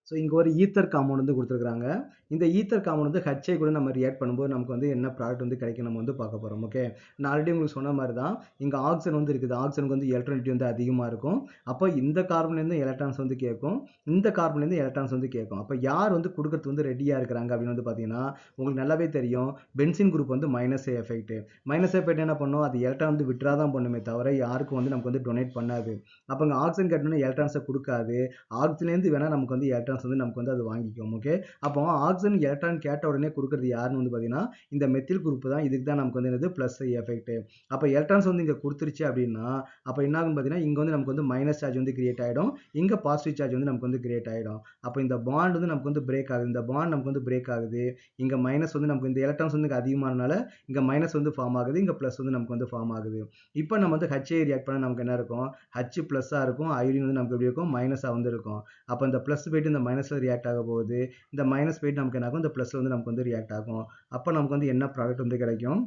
So இங்கே ஒரு ether compound வந்து கொடுத்துருக்காங்க. இந்த ஈத்தர் காம்பவுண்ட் வந்து ஹெச்ஐ கூட நம்ம ரியாக்ட் பண்ணும்போது நமக்கு வந்து என்ன ப்ராடக்ட் வந்து கிடைக்கும் நம்ம வந்து பார்க்க போகிறோம். ஓகே, நான் ஆல்ரெடி உங்களுக்கு சொன்ன மாதிரி தான் இங்கே ஆக்சிஜன் வந்து இருக்குது. ஆக்சிஜனுக்கு வந்து எலக்ட்ரானிட்டி வந்து அதிகமாக இருக்கும். அப்போ இந்த கார்பன்லேருந்து எலக்ட்ரான்ஸ் வந்து கேட்கும், இந்த கார்பன்லேருந்து எலக்ட்ரான்ஸ் வந்து கேட்கும். அப்போ யார் வந்து கொடுக்கறது வந்து ரெடியாக இருக்கிறாங்க அப்படின்னு வந்து பார்த்தீங்கன்னா உங்களுக்கு நல்லாவே தெரியும். பென்சின் குரூப் வந்து மைனஸ் எஃபெக்ட். மைனஸ் எஃபெக்ட் என்ன பண்ணும், அது எலக்ட்ரான் வந்து விட்ரா தான் பண்ணுமே தவிர யாருக்கும் வந்து நமக்கு வந்து டொனேட் பண்ணாது. அப்போ இங்கே ஆக்சிஜன் கேட்டோம்னா எலக்ட்ரான்ஸை கொடுக்காது. ஆக்சிஜன்லேருந்து வேணால் நமக்கு வந்து எலக்ட்ரான்ஸ் வந்து நமக்கு வந்து அது வாங்கிக்கும். ஓகே, அப்போ ஆக்சிஜன் எலக்ட்ரான் கேட்ட உடனே கொடுக்குறது யாருன்னு வந்து பார்த்தீங்கன்னா இந்த மெத்தில் குரூப் தான். இதுக்கு தான் நமக்கு வந்து என்னது ப்ளஸ் எஃபெக்ட். அப்போ எலக்ட்ரான்ஸ் வந்து இங்கே கொடுத்துருச்சு அப்படின்னா அப்போ என்ன ஆகுன்னு பார்த்தீங்கன்னா இங்கே வந்து நமக்கு வந்து மைனஸ் சார்ஜ் வந்து கிரியேட் ஆகிடும், இங்கே பாசிட்டிவ் சார்ஜ் வந்து நமக்கு வந்து கிரியேட் ஆகிடும். அப்போ இந்த பாண்ட் வந்து நமக்கு வந்து பிரேக் ஆகுது. இந்த பாண்ட் நமக்கு வந்து பிரேக் ஆகுது. இங்கே மைனஸ் வந்து நமக்கு இந்த எலக்ட்ரான்ஸ் வந்து அதிகமானனால இங்கே மைனஸ் வந்து ஃபார்ம் ஆகுது, இங்கே ப்ளஸ் வந்து நமக்கு வந்து ஃபார்ம் ஆகுது. இப்போ நம்ம வந்து ஹெச்ஐ ரியாக்ட் பண்ண நமக்கு என்ன இருக்கும், ஹச் ப்ளஸ்ஸாக இருக்கும், ஐடின் வந்து நமக்கு எப்படி இருக்கும், மைனஸாக வந்து இருக்கும். அப்போ இந்த ப்ளஸ் போயிட்டு இந்த மைனஸில் ரியாக்ட் ஆக போகுது, இந்த மைனஸ் போயிட்டு நமக்கு என்ன ஆகும், இந்த ப்ளஸ் வந்து நமக்கு வந்து ரியாக்ட் ஆகும். அப்போ நமக்கு வந்து என்ன ப்ராடக்ட் வந்து கிடைக்கும்,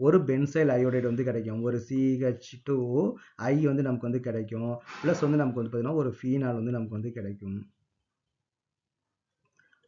ஒரு பென்சைல் அயோடைடு வந்து கிடைக்கும். ஒரு CH2I வந்து நமக்கு வந்து கிடைக்கும். ப்ளஸ் வந்து நமக்கு வந்து பார்த்தீங்கன்னா ஒரு ஃபீனால் வந்து நமக்கு வந்து கிடைக்கும்.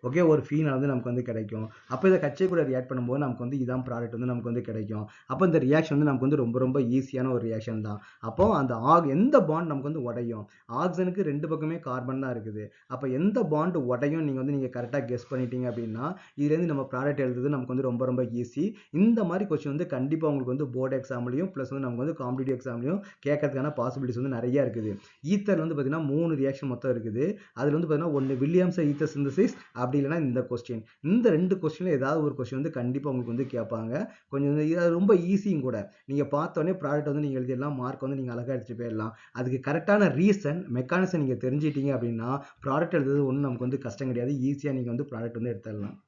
ஓகே, ஒரு ஃபீனால் வந்து நமக்கு வந்து கிடைக்கும். அப்போ இதை ஹெச்ஐ கூட ரியாக்ட் பண்ணும்போது நமக்கு வந்து இதான் ப்ராடக்ட் வந்து நமக்கு வந்து கிடைக்கும். அப்போ இந்த ரியாக்ஷன் வந்து நமக்கு வந்து ரொம்ப ரொம்ப ஈஸியான ஒரு ரியாக்ஷன் தான். அப்போ அந்த எந்த பாண்ட் நமக்கு வந்து உடையும், ஆக்சிஜனுக்கு 2 பக்கமே கார்பன் தான் இருக்குது. அப்போ எந்த பாண்ட் உடையும் நீங்கள் கரெக்டாக கெஸ் பண்ணிட்டீங்க அப்படின்னா இதுலேருந்து நம்ம ப்ராடக்ட் எழுதுறது நமக்கு வந்து ரொம்ப ரொம்ப ஈஸி. இந்த மாதிரி கொஸ்டின் வந்து கண்டிப்பாக உங்களுக்கு வந்து போர்டு எக்ஸாம்லையும் ப்ளஸ் வந்து நமக்கு வந்து காம்படிட்டிவ் எக்ஸாம்லையும் கேட்கறதுக்கான பாசிபிலிட்டிஸ் வந்து நிறைய இருக்குது. ஈத்தர் வந்து பார்த்தீங்கன்னா 3 ரியாக்ஷன் மொத்தம் இருக்குது. அதில் வந்து பார்த்தீங்கன்னா ஒன்று வில்லியம்ஸ் ஈத்தர் சிந்தசிஸ், அப்படி இல்லைன்னா இந்த கொஸ்டின். இந்த 2 கொஸ்டின்ல ஏதாவது ஒரு கொஸ்டின் வந்து கண்டிப்பாக உங்களுக்கு வந்து கேட்பாங்க. கொஞ்சம் இது ரொம்ப ஈஸியும் கூட. நீங்கள் பார்த்தோன்னே ப்ராடக்ட் வந்து நீங்கள் எழுதிடலாம், மார்க் வந்து நீங்கள் அழகாக எடுத்துகிட்டு போயிடலாம். அதுக்கு கரெக்டான ரீசன் மெக்கானிசம் நீங்கள் தெரிஞ்சிட்டீங்க அப்படின்னா ப்ராடக்ட் எழுதுறது ஒன்றும் நமக்கு வந்து கஷ்டம் கிடையாது. ஈஸியாக நீங்கள் வந்து ப்ராடக்ட் வந்து எடுத்துடலாம்.